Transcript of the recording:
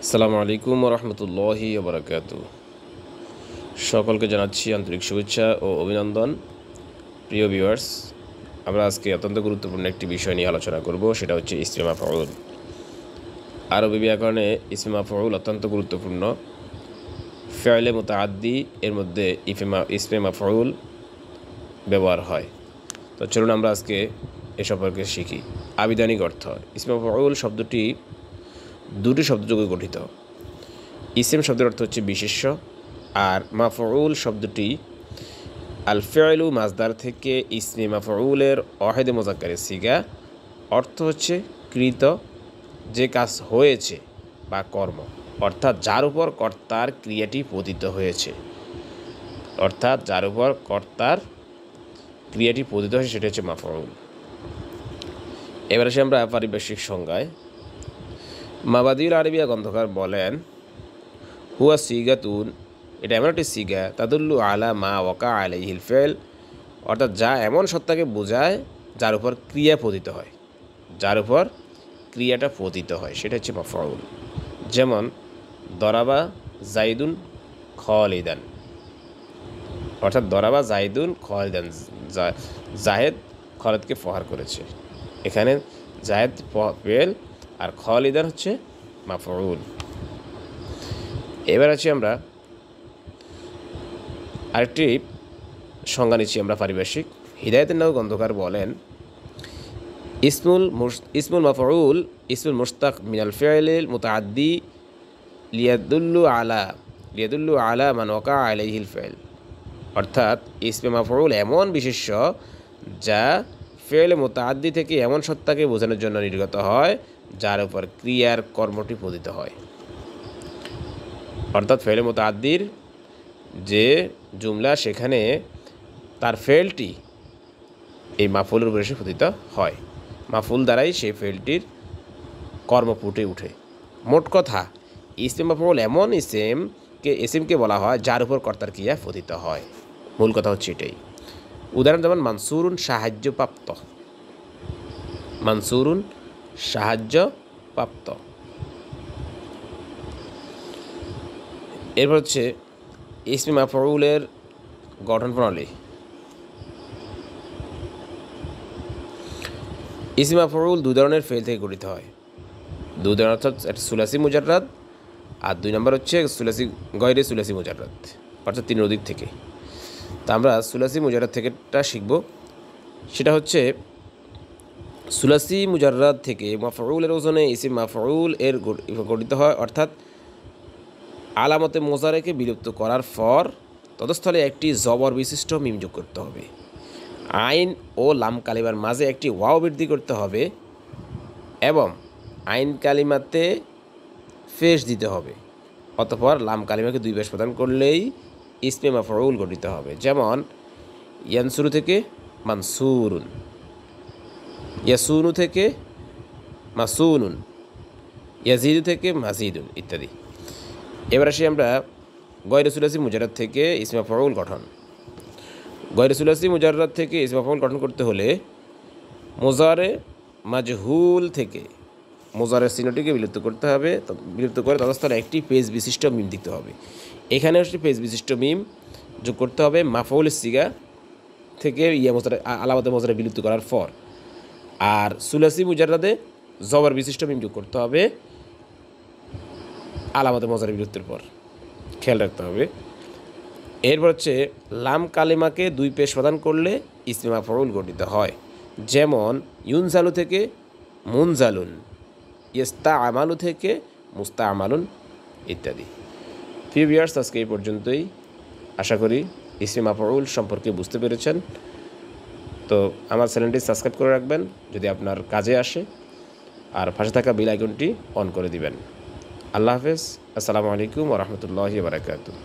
আসসালামু আলাইকুম ওয়া রাহমাতুল্লাহি ওয়া বারাকাতুহু। সকলকে জানাচ্ছি আন্তরিক শুভেচ্ছা ও অভিনন্দন। প্রিয় ভিউয়ার্স, আমরা আজকে অত্যন্ত গুরুত্বপূর্ণ একটি বিষয় নিয়ে আলোচনা করব, সেটা হচ্ছে ইসমে মাফউল। আরবি ব্যাকরণে ইসমে মাফউল অত্যন্ত গুরুত্বপূর্ণ। ফি'লে মুতাআদ্দি এর মধ্যে ইসমে মাফউল ব্যবহার হয়। তো চলুন আমরা আজকে এ সম্পর্কে শিখি। আবিধানিক অর্থ: ইসমে মাফউল শব্দটি দুটি শব্দযোগে গঠিত। ইসম শব্দের অর্থ হচ্ছে বিশেষ্য, আর মাফউল শব্দটি আল ফি'লু মাজদার থেকে ইসমে মাফউলের ওয়াহিদে মুযাক্কারে সিগা, অর্থ হচ্ছে কৃত, যে কাজ হয়েছে বা কর্ম, অর্থাৎ যার উপর কর্তার ক্রিয়াটি পতিত হয়েছে। সেটা হচ্ছে মাফউল। এবার আসি আমরা পারিভাষিক সংজ্ঞায়। মাবাদিউল আরবিয়া গ্রন্থকার বলেন, হুয়া সিগাতুন, এটা এমন একটি সিগা, তাদুল্লু আলা মা ওয়াকা আলাইহিল ফিল, অর্থাৎ যা এমন সত্তাকে বোঝায় যার উপর ক্রিয়া পতিত হয়, সেটা হচ্ছে মাফউল। যেমন দরাবা জাইদুন খালিদান, অর্থাৎ দরাবা জাইদুন খালিদান, জাহেদ খালিদকে প্রহার করেছে। এখানে জাহেদ ফেল আর খালিদান হচ্ছে মাফউল। এবার আছি আমরা আরেকটি সংজ্ঞা নিচ্ছি আমরা পারিভাষিক। হিদায়াতুন নাওয়ী গ্রন্থকার বলেন, ইসমুল মাফউল ইসমুল মুশতাক মিনাল ফি'লিল মুতাআদ্দি লিয়াদুল্লু আলা মান ওয়াকা আলাইহিল ফিল, অর্থাৎ ইসমে মাফউল এমন বিশেষ্য যা ফি'লে মুতাআদ্দি থেকে এমন সত্তাকে বোঝানোর জন্য নির্গত হয় যার উপর ক্রিয়ার কর্মটি পতিত হয়। অর্থাৎ ফি'লে মুতাআদ্দির যে জুমলা, সেখানে তার ফেলটি এই মাফউলের উপরে এসে পতিত হয়। মাফউল দ্বারাই সেই ফেলটির কর্ম ফুটে ওঠে। মোট কথা, ইসমে মাফউল এমন ইসমকে বলা হয় যার উপর কর্তার ক্রিয়া পতিত হয়। মূল কথা হচ্ছে এটাই। উদাহরণ যেমন মানসুরুন সাহায্যপ্রাপ্ত। এরপর হচ্ছে ইসমে মাফউলের গঠন প্রণালী। ইসমে মাফউল দুই ধরনের ফেল থেকে গঠিত হয়। দুই ধরনের, অর্থাৎ একটা সুলাসি মুজাররাদ আর দুই নম্বর হচ্ছে গয়রে সুলাসি মুজাররাদ, অর্থাৎ তিনের অধিক থেকে। তা আমরা সুলাসি মুজাররাদ থেকেটা শিখব। সেটা হচ্ছে সুলাসি মুজাররাদ থেকে মাফউলের ওজনে ইসম মাফউল এর গঠিত হয়, অর্থাৎ আলামতে মোজারেকে বিলুপ্ত করার পর তদস্থলে একটি জবর বিশিষ্ট মিম যোগ করতে হবে। আইন ও লাম কালিমার মাঝে একটি ওয়াও বৃদ্ধি করতে হবে এবং আইন কালিমাতে ফেস দিতে হবে। অতঃপর লাম কালিমাকে দুই পেশ প্রদান করলেই ইসমে মাফউল গঠিত হবে। যেমন ইয়ানসুরু থেকে মানসুরুন, ইয়াসুনু থেকে মাসুনুন, ইয়াজিদু থেকে মাজিদুন ইত্যাদি। এবার আসি আমরা গয়রে সুলাসি মুজাররাদ থেকে ইসমে মাফউল গঠন। গয়রে সুলাসি মুজাররাদ থেকে ইসমে মাফউল গঠন করতে হলে মুজারে মাজহুল থেকে মুজারের চিহ্নটিকে বিলুপ্ত করতে হবে। বিলুপ্ত করে তদস্থলে একটি পেজ বিশিষ্ট মিম দিতে হবে। এখানে একটি পেজ বিশিষ্ট মিম যোগ করতে হবে মাফউল সিগা থেকে আলামতে মুজারে বিলুপ্ত করার পর। আর সুলাসি মুজাররাদে জবর বিশিষ্ট মিম যোগ করতে হবে আলামতে মুজারে বিলুপ্তির পর, খেয়াল রাখতে হবে। এরপর হচ্ছে লাম কালিমাকে দুই পেশ প্রদান করলে ইসমে মাফউল গঠিত হয়। যেমন ইউনজালু থেকে মুনজালুন, ইস্তাআমালু থেকে মুস্তাআমালুন ইত্যাদি। প্রিয় ভিউয়ার্স, আজকে এই পর্যন্তই। আশা করি ইসমে মাফউল সম্পর্কে বুঝতে পেরেছেন। তো আমার চ্যানেলটি সাবস্ক্রাইব করে রাখবেন যদি আপনার কাজে আসে, আর পাশে থাকা বেল আইকনটি অন করে দিবেন। আল্লাহ হাফেজ। আসসালামু আলাইকুম ওয়া রাহমাতুল্লাহি ওয়া বারাকাতুহু।